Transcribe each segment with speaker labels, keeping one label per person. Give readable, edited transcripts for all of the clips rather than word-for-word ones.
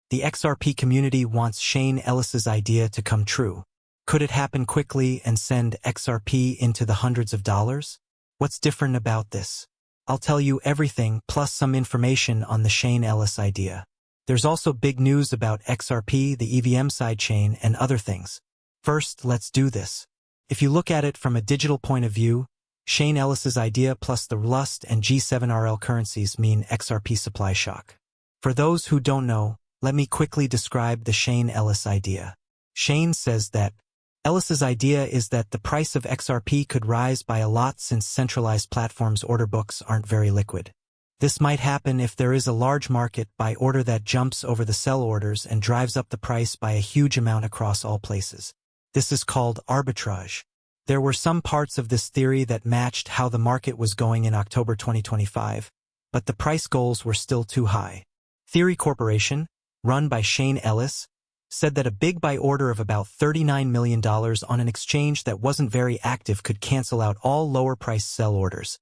Speaker 1: The XRP community wants Shane Ellis's idea to come true. Could it happen quickly and send XRP into the hundreds of dollars? What's different about this? I'll tell you everything plus some information on the Shane Ellis idea. There's also big news about XRP, the EVM sidechain, and other things. First, let's do this. If you look at it from a digital point of view, Shane Ellis's idea plus the Rust and G7RL currencies mean XRP supply shock. For those who don't know, let me quickly describe the Shane Ellis idea. Shane says that Ellis's idea is that the price of XRP could rise by a lot since centralized platforms' order books aren't very liquid. This might happen if there is a large market buy order that jumps over the sell orders and drives up the price by a huge amount across all places. This is called arbitrage. There were some parts of this theory that matched how the market was going in October 2025, but the price goals were still too high. Theory Corporation, run by Shane Ellis, said that a big buy order of about $39 million on an exchange that wasn't very active could cancel out all lower-priced sell orders,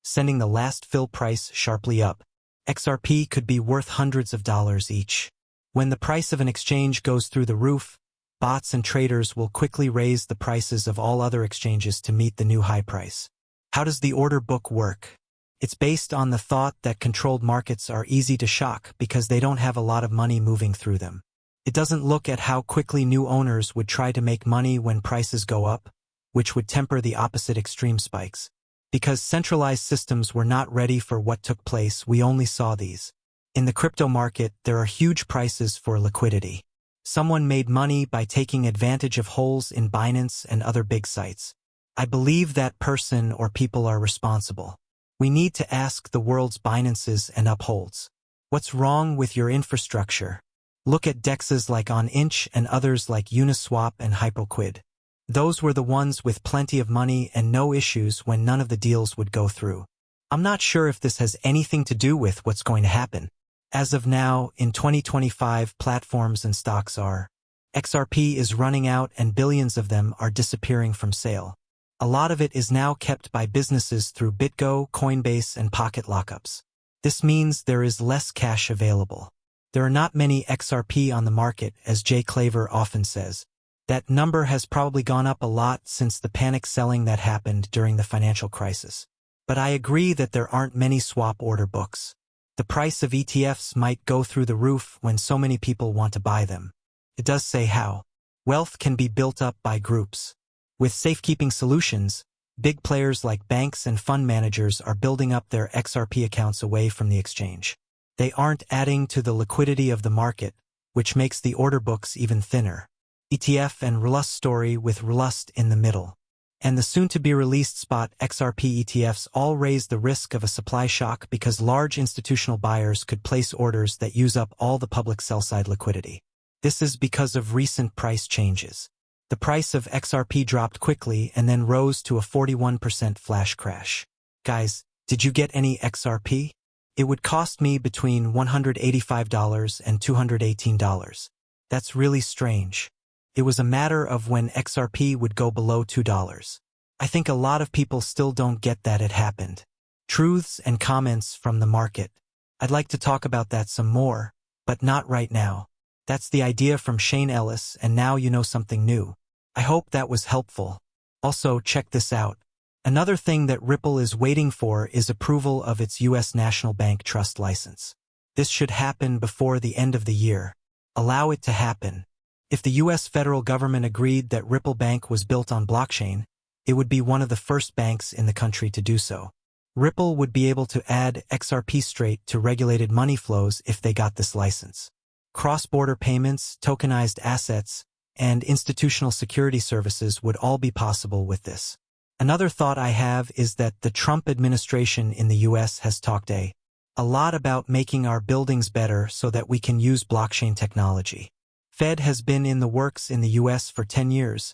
Speaker 1: sending the last fill price sharply up. XRP could be worth hundreds of dollars each. When the price of an exchange goes through the roof, bots and traders will quickly raise the prices of all other exchanges to meet the new high price. How does the order book work? It's based on the thought that controlled markets are easy to shock because they don't have a lot of money moving through them. It doesn't look at how quickly new owners would try to make money when prices go up, which would temper the opposite extreme spikes. Because centralized systems were not ready for what took place, we only saw these. In the crypto market, there are huge prices for liquidity. Someone made money by taking advantage of holes in Binance and other big sites. I believe that person or people are responsible. We need to ask the world's Binances and upholds. What's wrong with your infrastructure? Look at dexes like on-inch and others like Uniswap and Hyperliquid. Those were the ones with plenty of money and no issues when none of the deals would go through. I'm not sure if this has anything to do with what's going to happen. As of now, in 2025, platforms and stocks are. XRP is running out and billions of them are disappearing from sale. A lot of it is now kept by businesses through BitGo, Coinbase, and Pocket lockups. This means there is less cash available. There are not many XRP on the market, as Jay Claver often says. That number has probably gone up a lot since the panic selling that happened during the financial crisis. But I agree that there aren't many swap order books. The price of ETFs might go through the roof when so many people want to buy them. It does say how. Wealth can be built up by groups. With safekeeping solutions, big players like banks and fund managers are building up their XRP accounts away from the exchange. They aren't adding to the liquidity of the market, which makes the order books even thinner. ETF and Rust story with Rust in the middle. And the soon-to-be-released spot XRP ETFs all raise the risk of a supply shock because large institutional buyers could place orders that use up all the public sell-side liquidity. This is because of recent price changes. The price of XRP dropped quickly and then rose to a 41% flash crash. Guys, did you get any XRP? It would cost me between $185 and $218. That's really strange. It was a matter of when XRP would go below $2. I think a lot of people still don't get that it happened. Truths and comments from the market. I'd like to talk about that some more, but not right now. That's the idea from Shane Ellis, and now you know something new. I hope that was helpful. Also, check this out. Another thing that Ripple is waiting for is approval of its U.S. National Bank Trust license. This should happen before the end of the year. Allow it to happen. If the U.S. federal government agreed that Ripple Bank was built on blockchain, it would be one of the first banks in the country to do so. Ripple would be able to add XRP straight to regulated money flows if they got this license. Cross-border payments, tokenized assets, and institutional security services would all be possible with this. Another thought I have is that the Trump administration in the U.S. has talked a lot about making our buildings better so that we can use blockchain technology. Fed has been in the works in the U.S. for 10 years,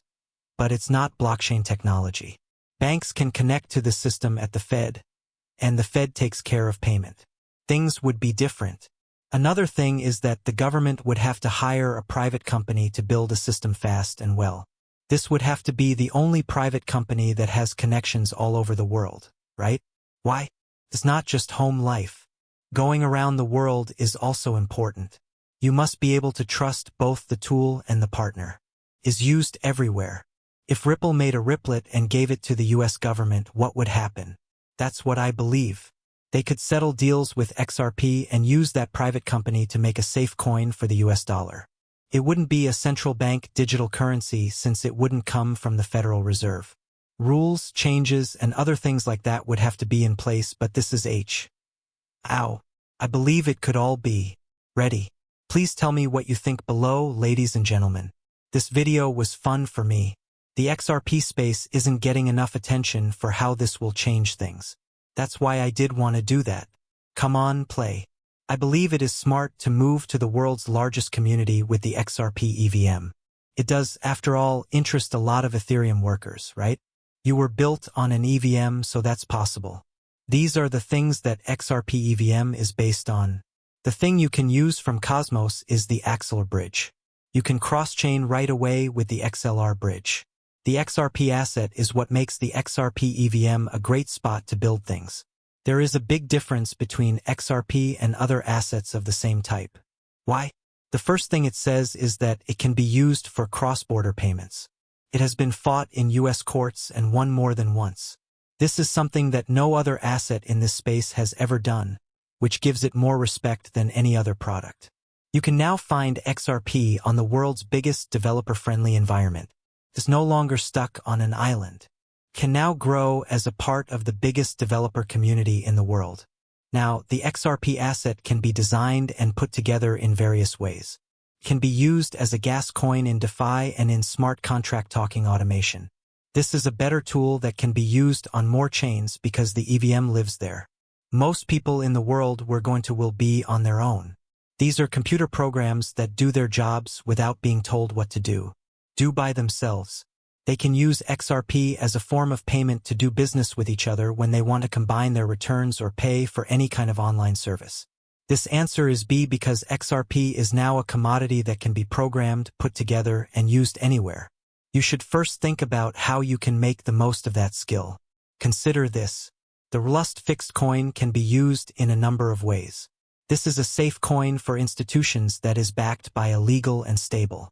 Speaker 1: but it's not blockchain technology. Banks can connect to the system at the Fed, and the Fed takes care of payment. Things would be different. Another thing is that the government would have to hire a private company to build a system fast and well. This would have to be the only private company that has connections all over the world, right? Why? It's not just home life. Going around the world is also important. You must be able to trust both the tool and the partner. Is used everywhere. If Ripple made a Ripplet and gave it to the US government, what would happen? That's what I believe. They could settle deals with XRP and use that private company to make a safe coin for the US dollar. It wouldn't be a central bank digital currency since it wouldn't come from the Federal Reserve. Rules, changes, and other things like that would have to be in place, but this is Ow. I believe it could all be ready. Please tell me what you think below, ladies and gentlemen. This video was fun for me. The XRP space isn't getting enough attention for how this will change things. That's why I did want to do that. Come on, play. I believe it is smart to move to the world's largest community with the XRP EVM. It does, after all, interest a lot of Ethereum workers, right? You were built on an EVM, so that's possible. These are the things that XRP EVM is based on. The thing you can use from Cosmos is the Axelar bridge. You can cross-chain right away with the XLR bridge. The XRP asset is what makes the XRP EVM a great spot to build things. There is a big difference between XRP and other assets of the same type. Why? The first thing it says is that it can be used for cross-border payments. It has been fought in US courts and won more than once. This is something that no other asset in this space has ever done, which gives it more respect than any other product. You can now find XRP on the world's biggest developer-friendly environment. Is no longer stuck on an island. Can now grow as a part of the biggest developer community in the world. Now, the XRP asset can be designed and put together in various ways. It can be used as a gas coin in DeFi and in smart contract talking automation. This is a better tool that can be used on more chains because the EVM lives there. Most people in the world will be on their own. These are computer programs that do their jobs without being told what to do by themselves. They can use XRP as a form of payment to do business with each other when they want to combine their returns or pay for any kind of online service. This answer is B because XRP is now a commodity that can be programmed, put together, and used anywhere. You should first think about how you can make the most of that skill. Consider this. The Us.Thankx coin can be used in a number of ways. This is a safe coin for institutions that is backed by a legal and stable